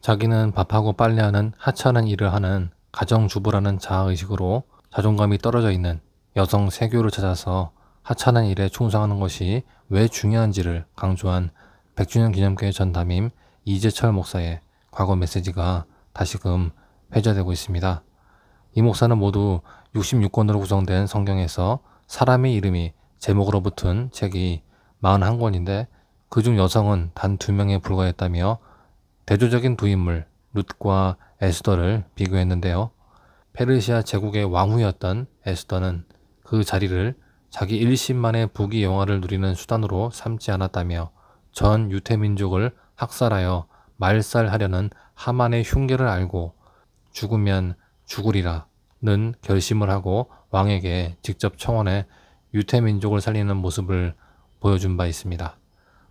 자기는 밥하고 빨래하는 하찮은 일을 하는 가정주부라는 자아의식으로 자존감이 떨어져 있는 여성 세교를 찾아서 하찮은 일에 충성하는 것이 왜 중요한지를 강조한 100주년 기념교회 전담임 이재철 목사의 과거 메시지가 다시금 회자되고 있습니다. 이 목사는 모두 66권으로 구성된 성경에서 사람의 이름이 제목으로 붙은 책이 41권인데 그중 여성은 단 2명에 불과했다며 대조적인 두 인물 룻과 에스더를 비교했는데요. 페르시아 제국의 왕후였던 에스더는 그 자리를 자기 일심만의 부귀 영화를 누리는 수단으로 삼지 않았다며 전 유태민족을 학살하여 말살하려는 하만의 흉계를 알고 죽으면 죽으리라는 결심을 하고 왕에게 직접 청원해 유태민족을 살리는 모습을 보여준 바 있습니다.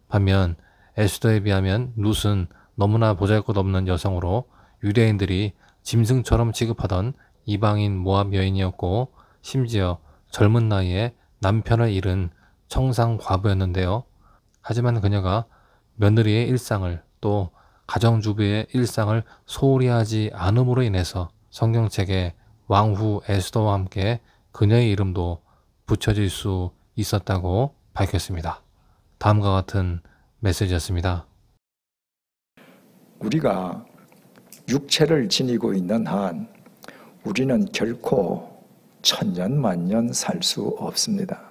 반면 에스더에 비하면 룻은 너무나 보잘것없는 여성으로 유대인들이 짐승처럼 취급하던 이방인 모압 여인이었고 심지어 젊은 나이에 남편을 잃은 청상 과부였는데요. 하지만 그녀가 며느리의 일상을 또 가정주부의 일상을 소홀히 하지 않음으로 인해서 성경책에 왕후 에스더와 함께 그녀의 이름도 붙여질 수 있었다고 밝혔습니다. 다음과 같은 메시지였습니다. 우리가 육체를 지니고 있는 한 우리는 결코 천년만년 살 수 없습니다.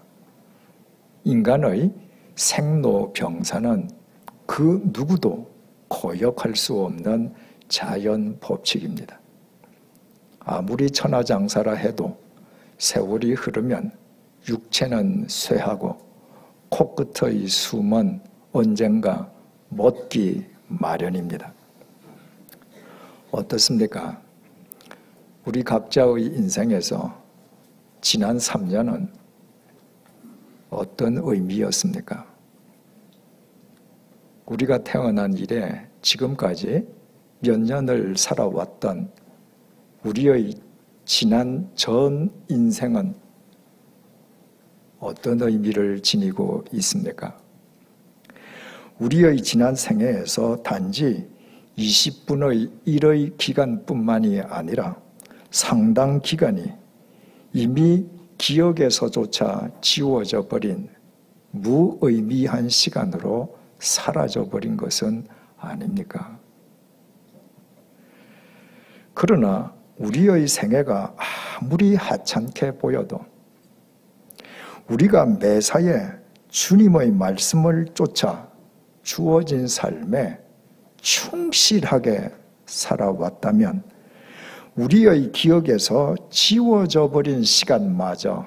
인간의 생로병사는 그 누구도 거역할 수 없는 자연 법칙입니다. 아무리 천하장사라 해도 세월이 흐르면 육체는 쇠하고 코끝의 숨은 언젠가 멎기 마련입니다. 어떻습니까? 우리 각자의 인생에서 지난 3년은 어떤 의미였습니까? 우리가 태어난 이래 지금까지 몇 년을 살아왔던 우리의 지난 전 인생은 어떤 의미를 지니고 있습니까? 우리의 지난 생애에서 단지 20분의 1의 기간뿐만이 아니라 상당 기간이 이미 기억에서조차 지워져 버린 무의미한 시간으로 사라져 버린 것은 아닙니까? 그러나 우리의 생애가 아무리 하찮게 보여도 우리가 매사에 주님의 말씀을 쫓아 주어진 삶에 충실하게 살아왔다면 우리의 기억에서 지워져 버린 시간마저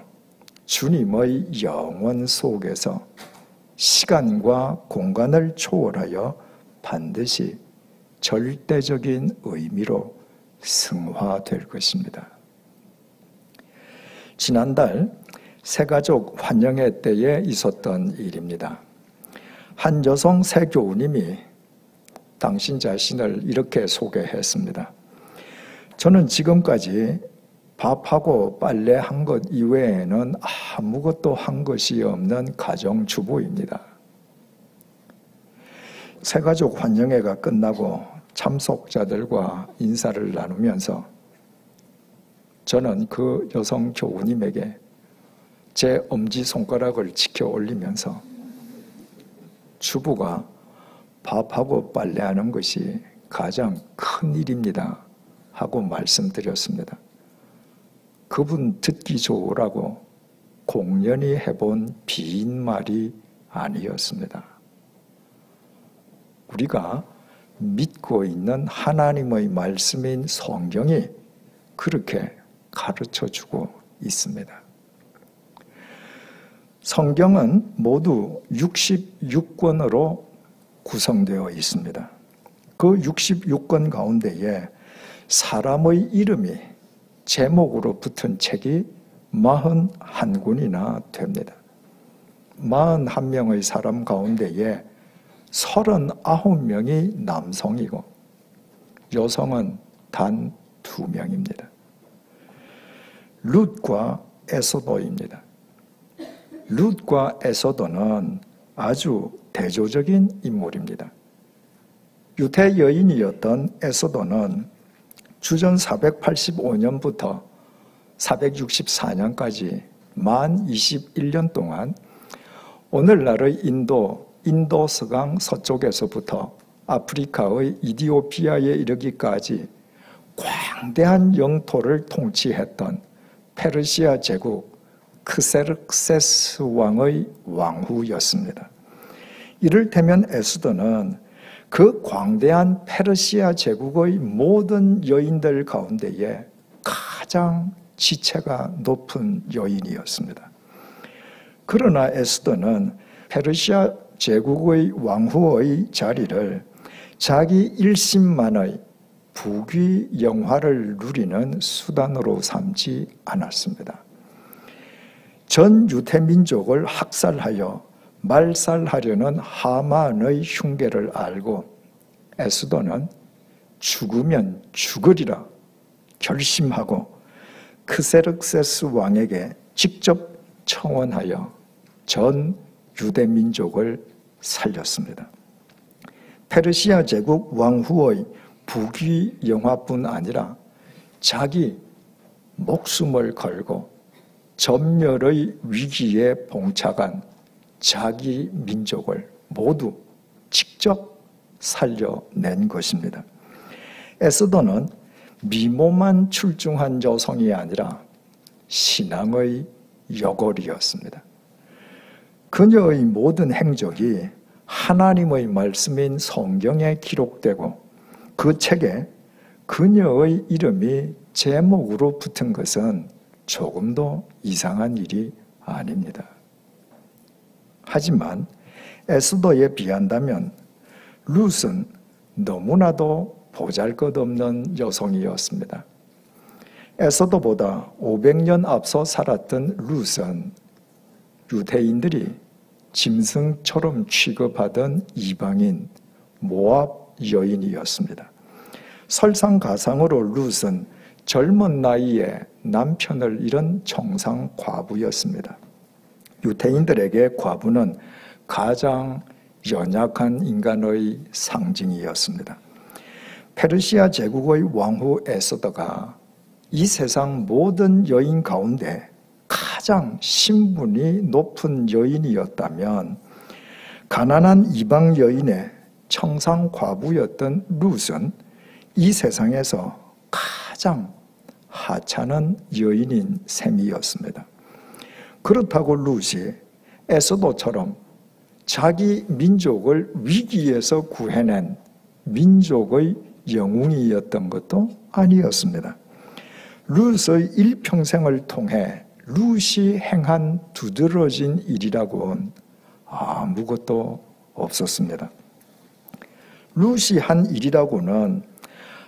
주님의 영원 속에서 시간과 공간을 초월하여 반드시 절대적인 의미로 승화될 것입니다. 지난달 새가족 환영회 때에 있었던 일입니다. 한 여성 새교우님이 당신 자신을 이렇게 소개했습니다. 저는 지금까지 밥하고 빨래한 것 이외에는 아무것도 한 것이 없는 가정주부입니다. 새가족 환영회가 끝나고 참석자들과 인사를 나누면서 저는 그 여성 교우님에게 제 엄지손가락을 치켜 올리면서 주부가 밥하고 빨래하는 것이 가장 큰 일입니다 하고 말씀드렸습니다. 그분 듣기 좋으라고 공연히 해본 빈말이 아니었습니다. 우리가 믿고 있는 하나님의 말씀인 성경이 그렇게 가르쳐주고 있습니다. 성경은 모두 66권으로 구성되어 있습니다. 그 66권 가운데에 사람의 이름이 제목으로 붙은 책이 41권이나 됩니다. 41명의 사람 가운데에 39명이 남성이고 여성은 단 2명입니다. 룻과 에서더입니다. 룻과 에서더는 아주 대조적인 인물입니다. 유대 여인이었던 에스더는 주전 485년부터 464년까지 만 21년 동안 오늘날의 인도 서강 서쪽에서부터 아프리카의 이디오피아에 이르기까지 광대한 영토를 통치했던 페르시아 제국 크세르크세스 왕의 왕후였습니다. 이를테면 에스더는 그 광대한 페르시아 제국의 모든 여인들 가운데에 가장 지체가 높은 여인이었습니다. 그러나 에스더는 페르시아 제국의 왕후의 자리를 자기 일심만의 부귀 영화를 누리는 수단으로 삼지 않았습니다. 전 유대 민족을 학살하여 말살하려는 하만의 흉계를 알고 에스더는 죽으면 죽으리라 결심하고 크세르크세스 왕에게 직접 청원하여 전 유대 민족을 살렸습니다. 페르시아 제국 왕후의 부귀 영화뿐 아니라 자기 목숨을 걸고 전멸의 위기에 봉착한 자기 민족을 모두 직접 살려낸 것입니다. 에스더는 미모만 출중한 여성이 아니라 신앙의 여걸이었습니다. 그녀의 모든 행적이 하나님의 말씀인 성경에 기록되고 그 책에 그녀의 이름이 제목으로 붙은 것은 조금도 이상한 일이 아닙니다. 하지만 에스더에 비한다면 룻은 너무나도 보잘것없는 여성이었습니다. 에스더보다 500년 앞서 살았던 룻은 유대인들이 짐승처럼 취급하던 이방인 모압 여인이었습니다. 설상가상으로 룻은 젊은 나이에 남편을 잃은 정상 과부였습니다. 유대인들에게 과부는 가장 연약한 인간의 상징이었습니다. 페르시아 제국의 왕후 에스더가 이 세상 모든 여인 가운데 가장 신분이 높은 여인이었다면 가난한 이방 여인의 청상 과부였던 룻은 이 세상에서 가장 하찮은 여인인 셈이었습니다. 그렇다고 룻이 에스더처럼 자기 민족을 위기에서 구해낸 민족의 영웅이었던 것도 아니었습니다. 룻의 일평생을 통해 룻이 행한 두드러진 일이라고는 아무것도 없었습니다. 룻이 한 일이라고는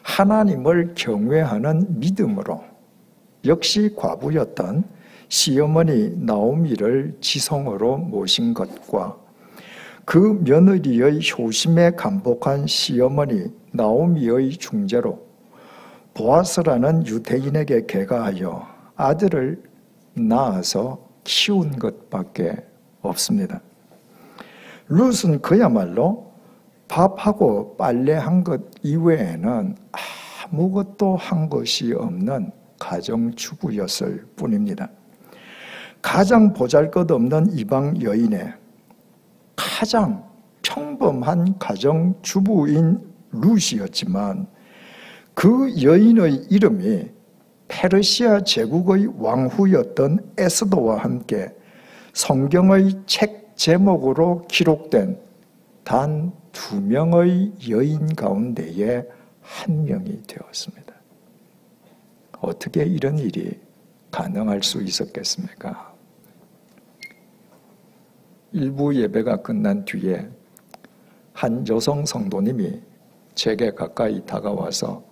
하나님을 경외하는 믿음으로 역시 과부였던 시어머니 나오미를 지성으로 모신 것과 그 며느리의 효심에 감복한 시어머니 나오미의 중재로 보아스라는 유대인에게 계가하여 아들을 낳아서 키운 것밖에 없습니다. 룻은 그야말로 밥하고 빨래한 것 이외에는 아무것도 한 것이 없는 가정주부였을 뿐입니다. 가장 보잘것없는 이방 여인의 가장 평범한 가정주부인 룻이었지만 그 여인의 이름이 페르시아 제국의 왕후였던 에스더와 함께 성경의 책 제목으로 기록된 단 2명의 여인 가운데의 한 명이 되었습니다. 어떻게 이런 일이 가능할 수 있었겠습니까? 일부 예배가 끝난 뒤에 한 여성 성도님이 제게 가까이 다가와서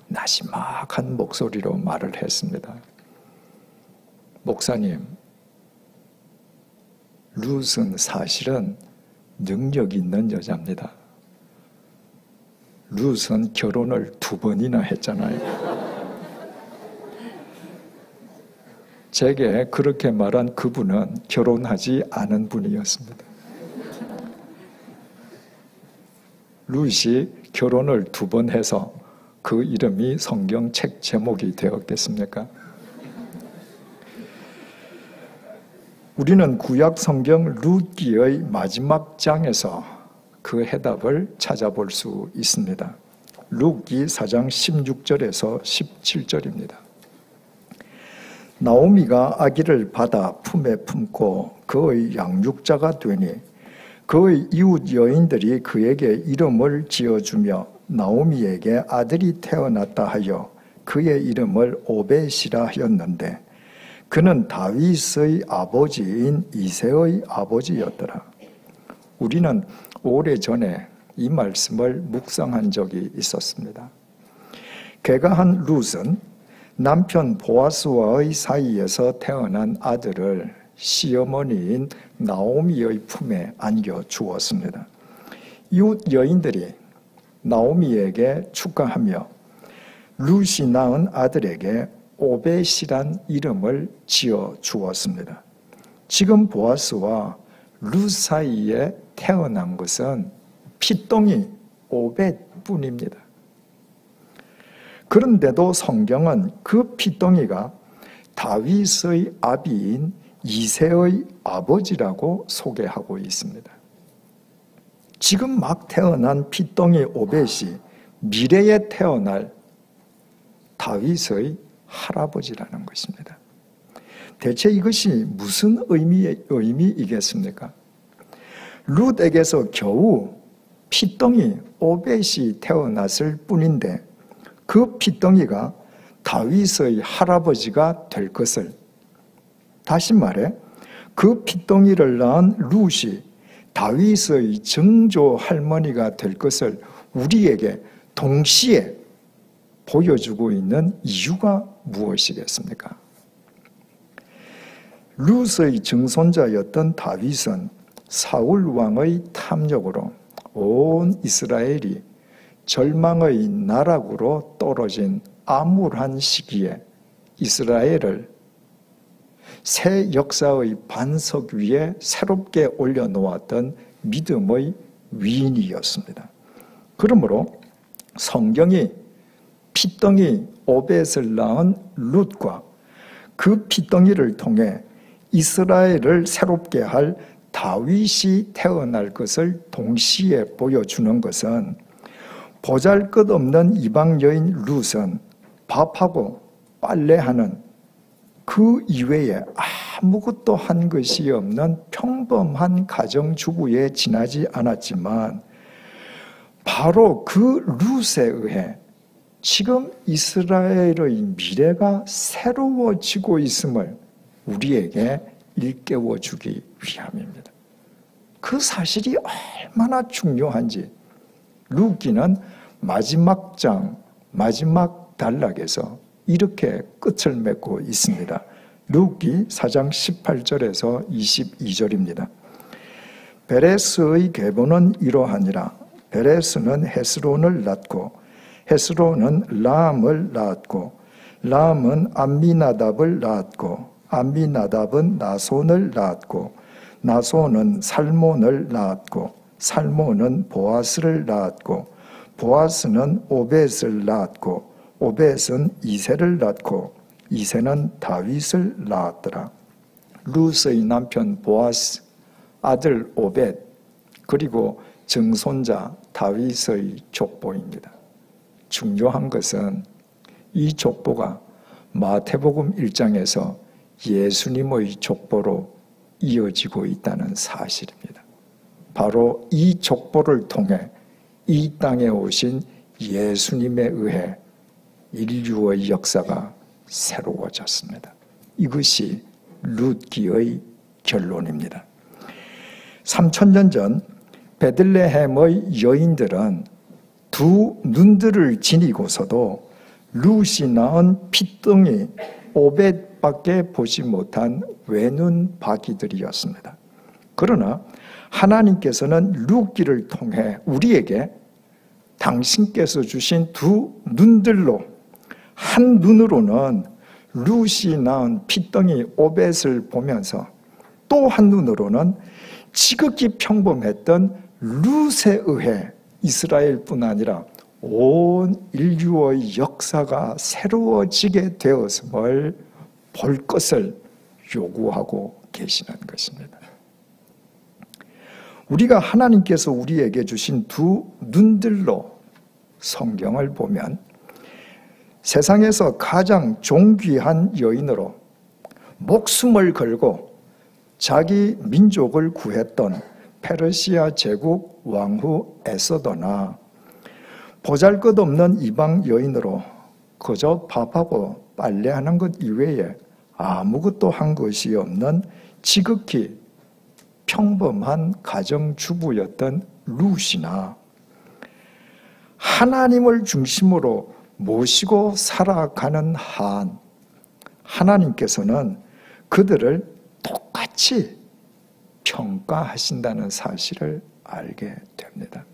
나지막한 목소리로 말을 했습니다. 목사님, 룻은 사실은 능력 있는 여자입니다. 룻은 결혼을 2번이나 했잖아요. 제게 그렇게 말한 그분은 결혼하지 않은 분이었습니다. 룻이 결혼을 2번 해서 그 이름이 성경책 제목이 되었겠습니까? 우리는 구약 성경 룻기의 마지막 장에서 그 해답을 찾아볼 수 있습니다. 룻기 4장 16절에서 17절입니다. 나오미가 아기를 받아 품에 품고 그의 양육자가 되니 그의 이웃 여인들이 그에게 이름을 지어주며 나오미에게 아들이 태어났다 하여 그의 이름을 오벳이라 하였는데 그는 다윗의 아버지인 이새의 아버지였더라. 우리는 오래전에 이 말씀을 묵상한 적이 있었습니다. 개가한 룻은 남편 보아스와의 사이에서 태어난 아들을 시어머니인 나오미의 품에 안겨 주었습니다. 이웃 여인들이 나오미에게 축하하며 룻이 낳은 아들에게 오벳이란 이름을 지어 주었습니다. 지금 보아스와 룻 사이에 태어난 것은 핏덩이 오벳뿐입니다. 그런데도 성경은 그 핏덩이가 다윗의 아비인 이새의 아버지라고 소개하고 있습니다. 지금 막 태어난 핏덩이 오벳이 미래에 태어날 다윗의 할아버지라는 것입니다. 대체 이것이 무슨 의미이겠습니까? 룻에게서 겨우 핏덩이 오벳이 태어났을 뿐인데 그 핏덩이가 다윗의 할아버지가 될 것을, 다시 말해 그 핏덩이를 낳은 룻이 다윗의 증조 할머니가 될 것을 우리에게 동시에 보여주고 있는 이유가 무엇이겠습니까? 룻의 증손자였던 다윗은 사울 왕의 탐욕으로 온 이스라엘이 절망의 나락으로 떨어진 암울한 시기에 이스라엘을 새 역사의 반석 위에 새롭게 올려놓았던 믿음의 위인이었습니다. 그러므로 성경이 핏덩이 오벳을 낳은 룻과 그 핏덩이를 통해 이스라엘을 새롭게 할 다윗이 태어날 것을 동시에 보여주는 것은 보잘것없는 이방 여인 룻은 밥하고 빨래하는 그 이외에 아무것도 한 것이 없는 평범한 가정주부에 지나지 않았지만 바로 그 룻에 의해 지금 이스라엘의 미래가 새로워지고 있음을 우리에게 일깨워 주기 위함입니다. 그 사실이 얼마나 중요한지 룻기는 마지막 장, 마지막 단락에서 이렇게 끝을 맺고 있습니다. 룻기 4장 18절에서 22절입니다. 베레스의 계보는 이러하니라. 베레스는 헤스론을 낳고 헤스론은 라암을 낳았고 라암은 암미나답을 낳았고 암미나답은 나손을 낳았고 나손은 살몬을 낳았고 살몬은 보아스를 낳았고 보아스는 오벳을 낳았고 오벳은 이새를 낳고 이새는 다윗을 낳았더라. 룻의 남편 보아스, 아들 오벳, 그리고 증손자 다윗의 족보입니다. 중요한 것은 이 족보가 마태복음 1장에서 예수님의 족보로 이어지고 있다는 사실입니다. 바로 이 족보를 통해 이 땅에 오신 예수님에 의해 인류의 역사가 새로워졌습니다. 이것이 룻기의 결론입니다. 3000년 전 베들레헴의 여인들은 두 눈들을 지니고서도 룻이 낳은 핏덩이 오벳밖에 보지 못한 외눈 바기들이었습니다. 그러나 하나님께서는 룻기를 통해 우리에게 당신께서 주신 두 눈들로 한 눈으로는 룻이 낳은 핏덩이 오벳을 보면서 또 한 눈으로는 지극히 평범했던 룻에 의해 이스라엘뿐 아니라 온 인류의 역사가 새로워지게 되었음을 볼 것을 요구하고 계시는 것입니다. 우리가 하나님께서 우리에게 주신 두 눈들로 성경을 보면 세상에서 가장 존귀한 여인으로 목숨을 걸고 자기 민족을 구했던 페르시아 제국 왕후 에스더나 보잘것없는 이방 여인으로 그저 밥하고 빨래하는 것 이외에 아무것도 한 것이 없는 지극히 평범한 가정주부였던 룻이나 하나님을 중심으로 모시고 살아가는 한 하나님께서는 그들을 똑같이 평가하신다는 사실을 알게 됩니다.